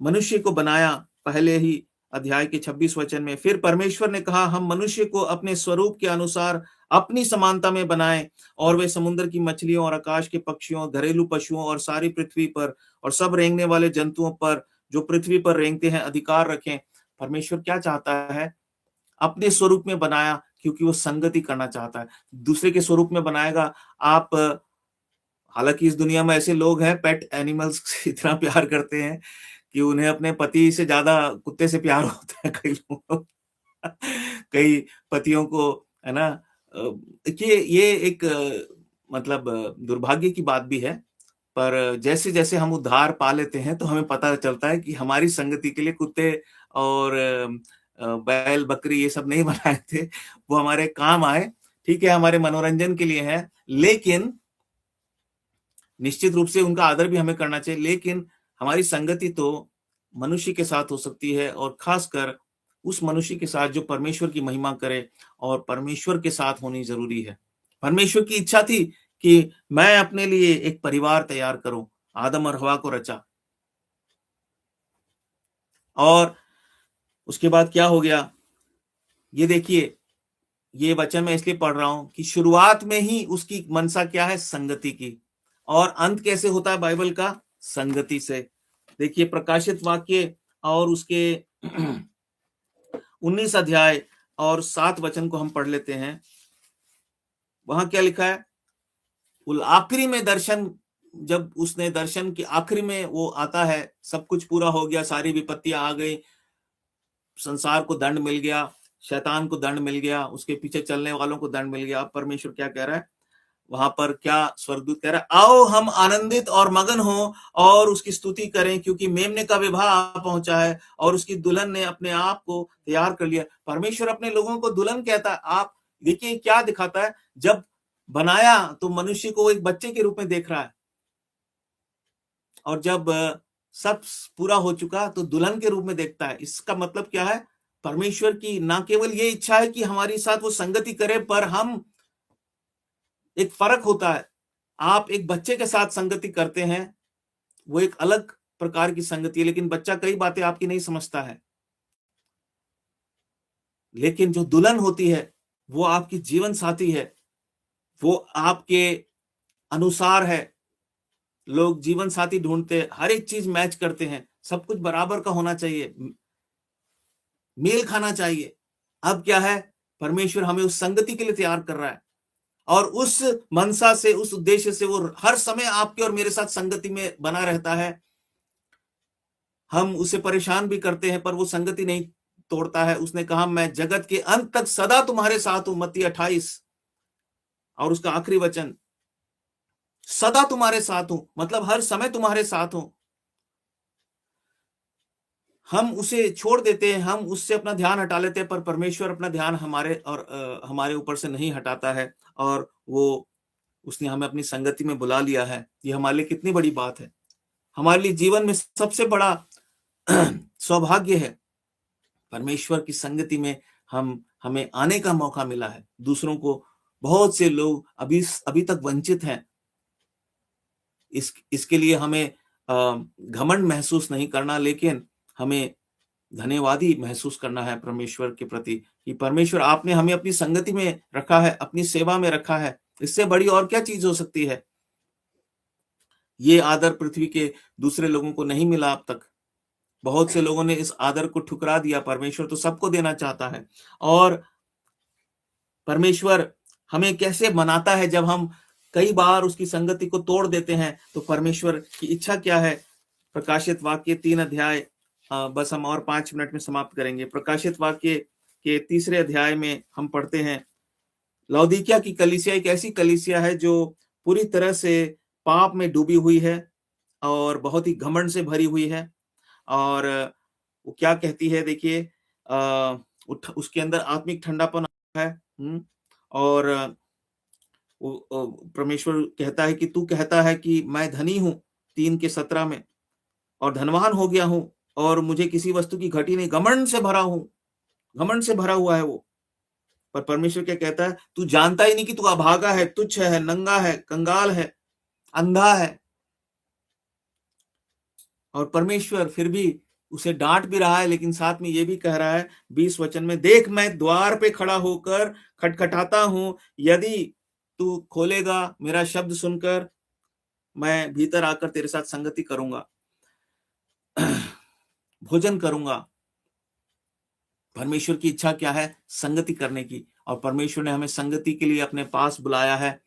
मनुष्य को बनाया, पहले ही अध्याय के 26 वचन में, फिर परमेश्वर ने कहा हम मनुष्य को अपने स्वरूप के अनुसार अपनी समानता में बनाएं, और वे समुद्र की मछलियों और आकाश के पक्षियों, घरेलू पशुओं और सारी पृथ्वी पर और सब रेंगने वाले जंतुओं पर जो पृथ्वी पर रेंगते हैं अधिकार रखें। परमेश्वर क्या चाहता है? अपने स्वरूप में बनाया, क्योंकि वो संगति करना चाहता है। दूसरे के स्वरूप में बनाएगा आप, हालांकि इस दुनिया में ऐसे लोग हैं पेट एनिमल्स से इतना प्यार करते हैं कि उन्हें अपने पति से ज्यादा कुत्ते से प्यार होता है। कई लोगों कई पतियों को, है ना। देखिए ये एक मतलब दुर्भाग्य की बात भी है, पर जैसे जैसे हम उद्धार पा लेते हैं तो हमें पता चलता है कि हमारी संगति के लिए कुत्ते और बैल बकरी ये सब नहीं बनाए थे। वो हमारे काम आए, ठीक है, हमारे मनोरंजन के लिए है, लेकिन निश्चित रूप से उनका आदर भी हमें करना चाहिए। लेकिन हमारी संगति तो मनुष्य के साथ हो सकती है, और खासकर उस मनुष्य के साथ जो परमेश्वर की महिमा करे, और परमेश्वर के साथ होनी जरूरी है। परमेश्वर की इच्छा थी कि मैं अपने लिए एक परिवार तैयार करूं, आदम और हवा को रचा। और उसके बाद क्या हो गया, ये देखिए, ये वचन मैं इसलिए पढ़ रहा हूं कि शुरुआत में ही उसकी मनसा क्या है, संगति की, और अंत कैसे होता है बाइबल का, संगति से। देखिए प्रकाशित वाक्य और उसके 19 अध्याय और 7 वचन को हम पढ़ लेते हैं। वहां क्या लिखा है, वो आखिरी में दर्शन, जब उसने दर्शन की आखिरी में वो आता है, सब कुछ पूरा हो गया, सारी विपत्तियां आ गई, संसार को दंड मिल गया, शैतान को दंड मिल गया, उसके पीछे चलने वालों को दंड मिल गया। अब परमेश्वर क्या कह रहा है वहां पर, क्या स्वर्गदूत कह रहा है, आओ हम आनंदित और मगन हो और उसकी स्तुति करें, क्योंकि मेमने का विवाह आ पहुंचा है और उसकी दुल्हन ने अपने आप को तैयार कर लिया। परमेश्वर अपने लोगों को दुल्हन कहता है। आप देखिए क्या दिखाता है, जब बनाया तो मनुष्य को एक बच्चे के रूप में देख रहा है, और जब सब पूरा हो चुका तो दुल्हन के रूप में देखता है। इसका मतलब क्या है, परमेश्वर की ना केवल ये इच्छा है कि हमारे साथ वो संगति करे, पर हम, एक फर्क होता है, आप एक बच्चे के साथ संगति करते हैं, वो एक अलग प्रकार की संगति है, लेकिन बच्चा कई बातें आपकी नहीं समझता है। लेकिन जो दुल्हन होती है वो आपकी जीवन साथी है, वो आपके अनुसार है। लोग जीवन साथी ढूंढते हैं, हर एक चीज मैच करते हैं, सब कुछ बराबर का होना चाहिए, मेल खाना चाहिए। अब क्या है, परमेश्वर हमें उस संगति के लिए तैयार कर रहा है, और उस मनसा से, उस उद्देश्य से वो हर समय आपके और मेरे साथ संगति में बना रहता है। हम उसे परेशान भी करते हैं पर वो संगति नहीं तोड़ता है। उसने कहा मैं जगत के अंत तक सदा तुम्हारे साथ हूं, मत्ती 28, और उसका आखिरी वचन, सदा तुम्हारे साथ हूं, मतलब हर समय तुम्हारे साथ हूं। हम उसे छोड़ देते हैं, हम उससे अपना ध्यान हटा लेते हैं, पर परमेश्वर अपना ध्यान हमारे और हमारे ऊपर से नहीं हटाता है, और वो उसने हमें अपनी संगति में बुला लिया है। ये हमारे लिए कितनी बड़ी बात है। हमारे लिए जीवन में सबसे बड़ा सौभाग्य है, परमेश्वर की संगति में हमें आने का मौका मिला है। दूसरों को, बहुत से लोग अभी तक वंचित हैं। इसके लिए हमें घमंड महसूस नहीं करना, लेकिन हमें धन्यवादी महसूस करना है परमेश्वर के प्रति, कि परमेश्वर आपने हमें अपनी संगति में रखा है, अपनी सेवा में रखा है। इससे बड़ी और क्या चीज हो सकती है। ये आदर पृथ्वी के दूसरे लोगों को नहीं मिला अब तक। बहुत से लोगों ने इस आदर को ठुकरा दिया। परमेश्वर तो सबको देना चाहता है। और परमेश्वर हमें कैसे मनाता है, जब हम कई बार उसकी संगति को तोड़ देते हैं, तो परमेश्वर की इच्छा क्या है। प्रकाशित वाक्य 3 अध्याय, बस हम और 5 मिनट में समाप्त करेंगे। प्रकाशित वाक्य के 3 अध्याय में हम पढ़ते हैं, लौदीकिया की कलीसिया एक ऐसी कलीसिया है जो पूरी तरह से पाप में डूबी हुई है और बहुत ही घमंड से भरी हुई है। और वो क्या कहती है, देखिए उसके अंदर आत्मिक ठंडापन है। और वो परमेश्वर कहता है कि तू कहता है कि मैं धनी हूं, 3:17 में, और धनवान हो गया हूं और मुझे किसी वस्तु की घटी नहीं, घमंड से भरा हूं। घमंड से भरा हुआ है वो। पर परमेश्वर क्या कहता है, तू जानता ही नहीं कि तू अभागा है, तुच्छ है, नंगा है, कंगाल है, अंधा है। और परमेश्वर फिर भी उसे डांट भी रहा है, लेकिन साथ में ये भी कह रहा है 20 वचन में, देख मैं द्वार पे खड़ा होकर खटखटाता हूं, यदि तू खोलेगा, मेरा शब्द सुनकर, मैं भीतर आकर तेरे साथ संगति करूंगा, भोजन करूंगा। परमेश्वर की इच्छा क्या है, संगति करने की। और परमेश्वर ने हमें संगति के लिए अपने पास बुलाया है,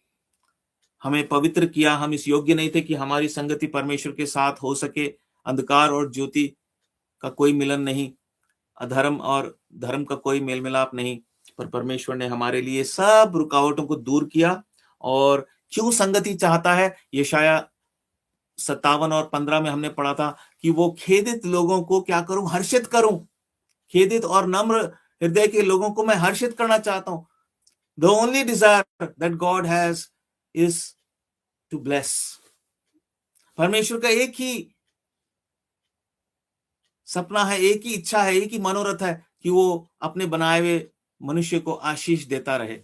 हमें पवित्र किया। हम इस योग्य नहीं थे कि हमारी संगति परमेश्वर के साथ हो सके। अंधकार और ज्योति का कोई मिलन नहीं, अधर्म और धर्म का कोई मेल मिलाप नहीं, पर परमेश्वर ने हमारे लिए सब रुकावटों को दूर किया। और क्यों संगति चाहता है, यशाया 57 और 15 में हमने पढ़ा था कि वो खेदित लोगों को क्या करूं, हर्षित करूं। खेदित और नम्र हृदय के लोगों को मैं हर्षित करना चाहता हूं। The only desire that God has is to bless. परमेश्वर का एक ही सपना है, एक ही इच्छा है, एक ही मनोरथ है कि वो अपने बनाए हुए मनुष्य को आशीष देता रहे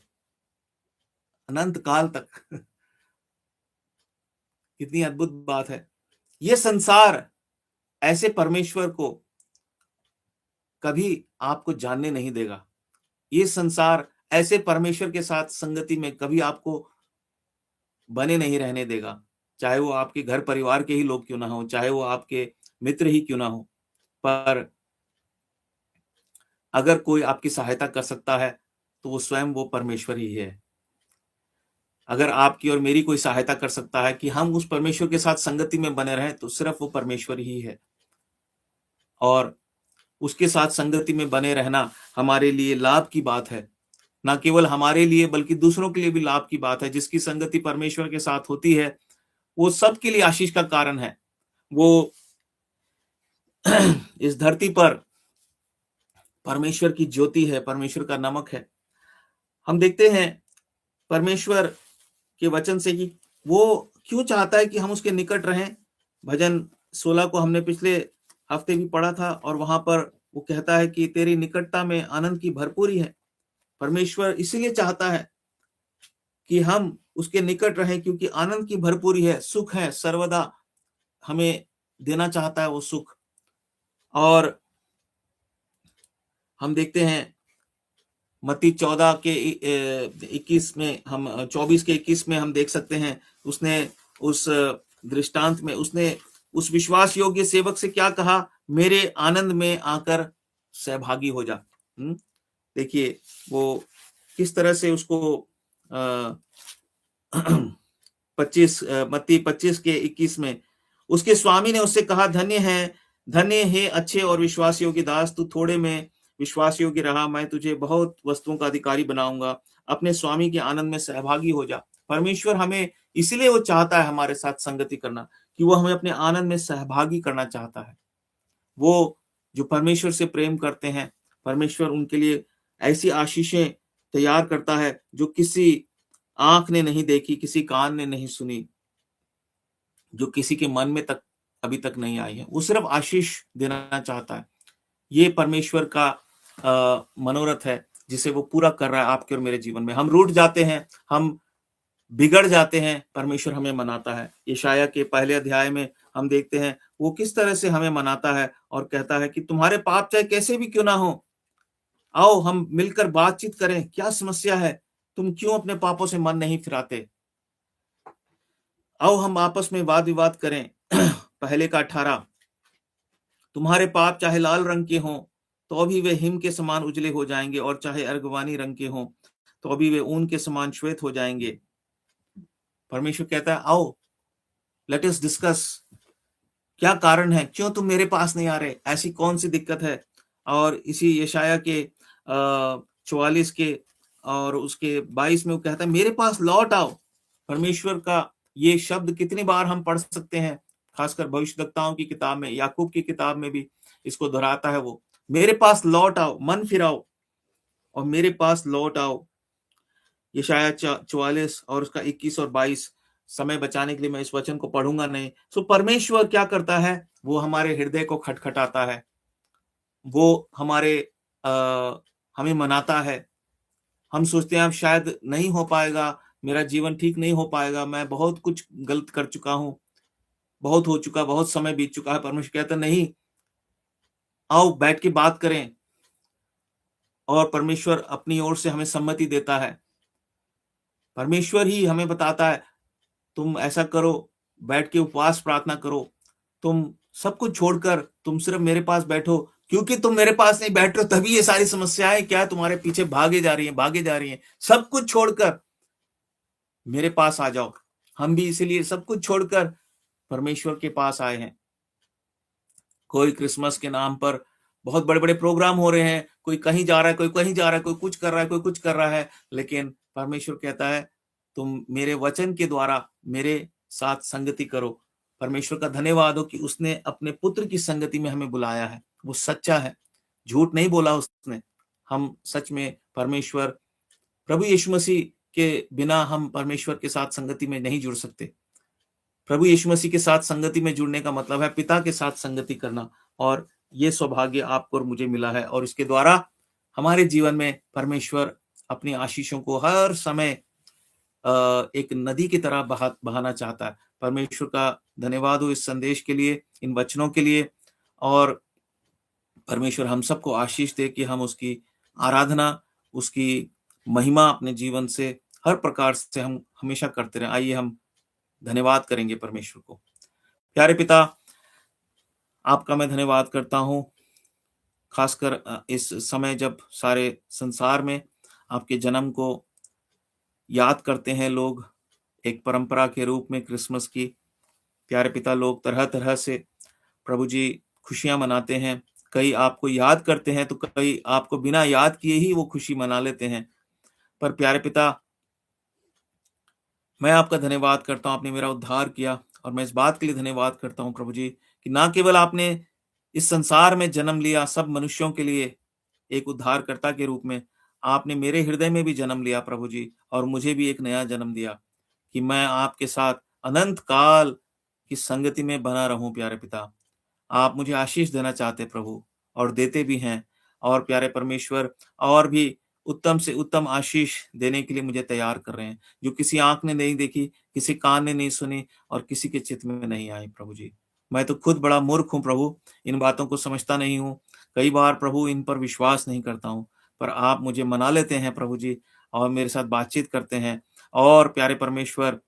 अनंत काल तक। कितनी अद्भुत बात है। ये संसार ऐसे परमेश्वर को कभी आपको जानने नहीं देगा। ये संसार ऐसे परमेश्वर के साथ संगति में कभी आपको बने नहीं रहने देगा, चाहे वो आपके घर परिवार के ही लोग क्यों ना हो, चाहे वो आपके मित्र ही क्यों ना हो। पर अगर कोई आपकी सहायता कर सकता है तो वो स्वयं वो परमेश्वर ही है। अगर आपकी और मेरी कोई सहायता कर सकता है कि हम उस परमेश्वर के साथ संगति में बने रहें, तो सिर्फ वो परमेश्वर ही है। और उसके साथ संगति में बने रहना हमारे लिए लाभ की बात है, ना केवल हमारे लिए बल्कि दूसरों के लिए भी लाभ की बात है। जिसकी संगति परमेश्वर के साथ होती है वो सबके लिए आशीष का कारण है। वो इस धरती पर परमेश्वर की ज्योति है, परमेश्वर का नमक है। हम देखते हैं परमेश्वर के वचन से कि वो क्यों चाहता है कि हम उसके निकट रहें। भजन 16 को हमने पिछले हफ्ते भी पढ़ा था और वहां पर वो कहता है कि तेरी निकटता में आनंद की भरपूरी है। परमेश्वर इसीलिए चाहता है कि हम उसके निकट रहें, क्योंकि आनंद की भरपूरी है, सुख है, सर्वदा हमें देना चाहता है वो सुख। और हम देखते हैं मत्ती 14 के 21 में, हम 24 के 21 में हम देख सकते हैं उसने उस दृष्टांत में उसने उस विश्वास योग्य सेवक से क्या कहा, मेरे आनंद में आकर सहभागी हो जा। देखिए वो किस तरह से उसको 25 के 21 में उसके स्वामी ने उससे कहा, धन्य है अच्छे और विश्वास योग्य दास, तू थोड़े में विश्वास योग्य रहा, मैं तुझे बहुत वस्तुओं का अधिकारी बनाऊंगा, अपने स्वामी के आनंद में सहभागी हो जा। परमेश्वर हमें इसलिए वो चाहता है हमारे साथ संगति करना कि वो हमें अपने आनंद में सहभागी करना चाहता है। वो जो परमेश्वर से प्रेम करते हैं, परमेश्वर उनके लिए ऐसी आशीषें तैयार करता है जो किसी आंख ने नहीं देखी, किसी कान ने नहीं सुनी, जो किसी के मन में तक अभी तक नहीं आई है। वो सिर्फ आशीष देना चाहता है। ये परमेश्वर का मनोरथ है जिसे वो पूरा कर रहा है आपके और मेरे जीवन में। हम रूठ जाते हैं, हम बिगड़ जाते हैं, परमेश्वर हमें मनाता है। यशाया के पहले अध्याय में हम देखते हैं वो किस तरह से हमें मनाता है और कहता है कि तुम्हारे पाप चाहे कैसे भी क्यों ना हो, आओ हम मिलकर बातचीत करें, क्या समस्या है, तुम क्यों अपने पापों से मन नहीं फिराते, आओ हम आपस में वाद विवाद करें। पहले का 18, तुम्हारे पाप चाहे लाल रंग के हों तो भी वे हिम के समान उजले हो जाएंगे, और चाहे अर्गवानी रंग के हों तो भी वे ऊन के समान श्वेत हो जाएंगे। परमेश्वर कहता है आओ लेट अस डिस्कस, क्या कारण है, क्यों तुम मेरे पास नहीं आ रहे, ऐसी कौन सी दिक्कत है। और इसी यशाया के 44 के और उसके 22 में वो कहता है मेरे पास लौट आओ। परमेश्वर का ये शब्द कितनी बार हम पढ़ सकते हैं, खासकर भविष्यवक्ताओं की किताब में, याकूब की किताब में भी इसको दोहराता है वो, मेरे पास लौट आओ, मन फिराओ और मेरे पास लौट आओ। यशाया 44 और उसका 21 और 22। समय बचाने के लिए मैं इस वचन को पढ़ूंगा नहीं। सो परमेश्वर क्या करता है, वो हमारे हृदय को खटखटाता है, वो हमें मनाता है। हम सोचते हैं अब शायद नहीं हो पाएगा, मेरा जीवन ठीक नहीं हो पाएगा, मैं बहुत कुछ गलत कर चुका हूं, बहुत हो चुका, बहुत समय बीत चुका है। परमेश्वर कहता नहीं, आओ बैठ के बात करें। और परमेश्वर अपनी ओर से हमें सम्मति देता है। परमेश्वर ही हमें बताता है तुम ऐसा करो, बैठ के उपवास प्रार्थना करो, तुम सब कुछ छोड़कर तुम सिर्फ मेरे पास बैठो, क्योंकि तुम मेरे पास नहीं बैठ रहे हो तभी ये सारी समस्याएं क्या तुम्हारे पीछे भागे जा रही हैं। सब कुछ छोड़कर मेरे पास आ जाओ। हम भी इसीलिए सब कुछ छोड़कर परमेश्वर के पास आए हैं। कोई क्रिसमस के नाम पर बहुत बड़े बड़े प्रोग्राम हो रहे हैं, कोई कहीं जा रहा है, कोई कहीं जा रहा है, कोई कुछ कर रहा है, कोई कुछ कर रहा है, लेकिन परमेश्वर कहता है तुम मेरे वचन के द्वारा मेरे साथ संगति करो। परमेश्वर का धन्यवाद हो कि उसने अपने पुत्र की संगति में हमें बुलाया है। वो सच्चा है, झूठ नहीं बोला उसने। हम सच में परमेश्वर, प्रभु यीशु मसीह के बिना हम परमेश्वर के साथ संगति में नहीं जुड़ सकते। प्रभु यीशु मसीह के साथ संगति में जुड़ने का मतलब है पिता के साथ संगति करना, और ये सौभाग्य आपको और मुझे मिला है। और इसके द्वारा हमारे जीवन में परमेश्वर अपनी आशीषों को हर समय एक नदी की तरह बहाना चाहता है। परमेश्वर का धन्यवाद हो इस संदेश के लिए, इन वचनों के लिए, और परमेश्वर हम सबको आशीष दे कि हम उसकी आराधना, उसकी महिमा अपने जीवन से हर प्रकार से हम हमेशा करते रहें। आइए हम धन्यवाद करेंगे परमेश्वर को। प्यारे पिता, आपका मैं धन्यवाद करता हूँ, खासकर इस समय जब सारे संसार में आपके जन्म को याद करते हैं लोग, एक परंपरा के रूप में क्रिसमस की। प्यारे पिता, लोग तरह-तरह से प्रभु जी खुशियाँ मनाते हैं। कई आपको याद करते हैं, तो कई आपको बिना याद किए ही वो खुशी मना लेते हैं। पर प्यारे पिता, मैं आपका धन्यवाद करता हूँ, आपने मेरा उद्धार किया, और मैं इस बात के लिए धन्यवाद करता हूँ प्रभु जी, कि ना केवल आपने इस संसार में जन्म लिया सब मनुष्यों के लिए एक उद्धारकर्ता के रूप में, आपने मेरे हृदय में भी जन्म लिया प्रभु जी, और मुझे भी एक नया जन्म दिया कि मैं आपके साथ अनंत काल की संगति में बना रहूं। प्यारे पिता, आप मुझे आशीष देना चाहते प्रभु, और देते भी हैं। और प्यारे परमेश्वर, और भी उत्तम से उत्तम आशीष देने के लिए मुझे तैयार कर रहे हैं, जो किसी आंख ने नहीं देखी, किसी कान ने नहीं सुनी, और किसी के चित्त में नहीं आई प्रभु जी। मैं तो खुद बड़ा मूर्ख हूँ प्रभु, इन बातों को समझता नहीं हूँ। कई बार प्रभु इन पर विश्वास नहीं करता हूँ, पर आप मुझे मना लेते हैं प्रभु जी, और मेरे साथ बातचीत करते हैं, और प्यारे परमेश्वर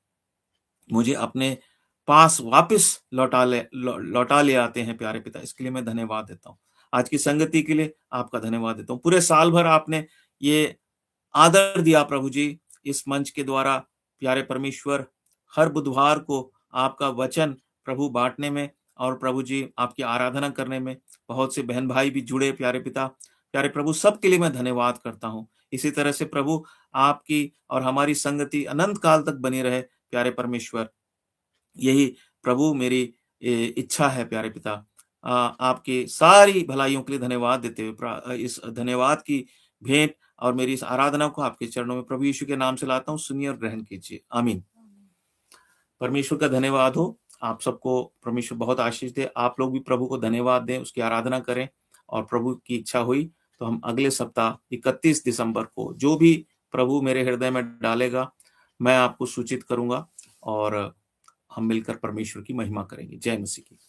मुझे अपने पास वापस लौटा ले आते हैं प्यारे पिता। इसके लिए मैं धन्यवाद देता हूँ। आज की संगति के लिए आपका धन्यवाद देता हूँ। पूरे साल भर आपने ये आदर दिया प्रभु जी, इस मंच के द्वारा प्यारे परमेश्वर, हर बुधवार को आपका वचन प्रभु बाँटने में, और प्रभु जी आपकी आराधना करने में बहुत से बहन-भाई भी जुड़े प्यारे पिता। प्यारे प्रभु, सबके लिए मैं धन्यवाद करता हूँ। इसी तरह से प्रभु आपकी और हमारी संगति अनंत काल तक बनी रहे प्यारे परमेश्वर। यही प्रभु मेरी इच्छा है प्यारे पिता। आपकी सारी भलाइयों के लिए धन्यवाद देते हुए इस धन्यवाद की भेंट और मेरी इस आराधना को आपके चरणों में प्रभु यीशु के नाम से लाता हूँ, सुनिए और ग्रहण कीजिए। आमीन। परमेश्वर का धन्यवाद हो। आप सबको परमेश्वर बहुत आशीष दे। आप लोग भी प्रभु को धन्यवाद दें, उसकी आराधना करें, और प्रभु की इच्छा हुई तो हम अगले सप्ताह 31 दिसंबर को जो भी प्रभु मेरे हृदय में डालेगा, मैं आपको सूचित करूंगा, और हम मिलकर परमेश्वर की महिमा करेंगे। जय मसीह की।